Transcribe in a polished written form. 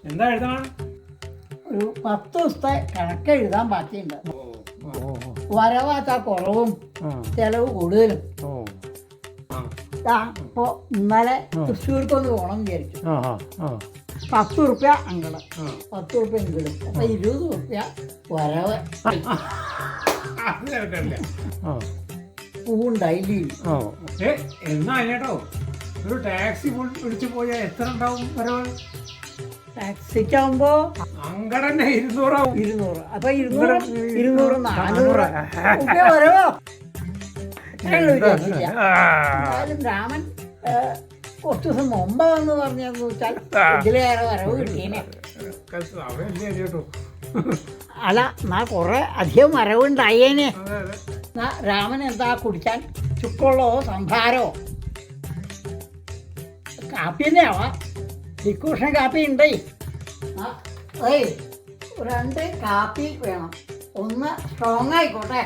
എന്താ എഴുതണം? ഒരു 10 ദിവസത്തെ കണക്ക് എഴുതാൻ ബാക്കിയുണ്ട്. വരവാത്ത കുറവും ചെലവ് കൂടുതലും. ഇപ്പൊ ഇന്നലെ തൃശ്ശൂർക്കൊന്ന് പോകണം വിചാരിച്ചു. 10 റുപ്യ അങ്ങട്, 10 റുപ്യ ഇങ്ങട്, അപ്പൊ 20 റുപ്യ വരവ്. പൂവുണ്ടായില്ലേ? എന്നാ ചേട്ടോ ഒരു ടാക്സി വിളിച്ചു പോയാൽ എത്ര ഉണ്ടാവും വരവ്? ടാക്സിക്കാവുമ്പോ അങ്ങടന്നെ 200 ആവും. 200. അപ്പൊ 200 400 റുപ്യ വരവോ? വിചാരിച്ചില്ല. എന്തായാലും രാമൻ കുറച്ച് ദിവസം മുമ്പ് വന്ന് പറഞ്ഞെന്ന് വെച്ചാൽ ഇതിലേറെ വരവ് കിട്ടിയേനെ. അല്ല, എന്നാ കുറെ അധികം വരവുണ്ടായേനെ. രാമൻ എന്താ കുടിക്കാൻ ചുക്കുള്ളോ സംഭാരോ? കാപ്പി തന്നെ ആവാം. ഡിക്കൂഷൻ കാപ്പി ഉണ്ടേ. ഏയ് 2 കാപ്പി വേണം. ഒന്ന് സ്ട്രോങ് ആയിക്കോട്ടെ.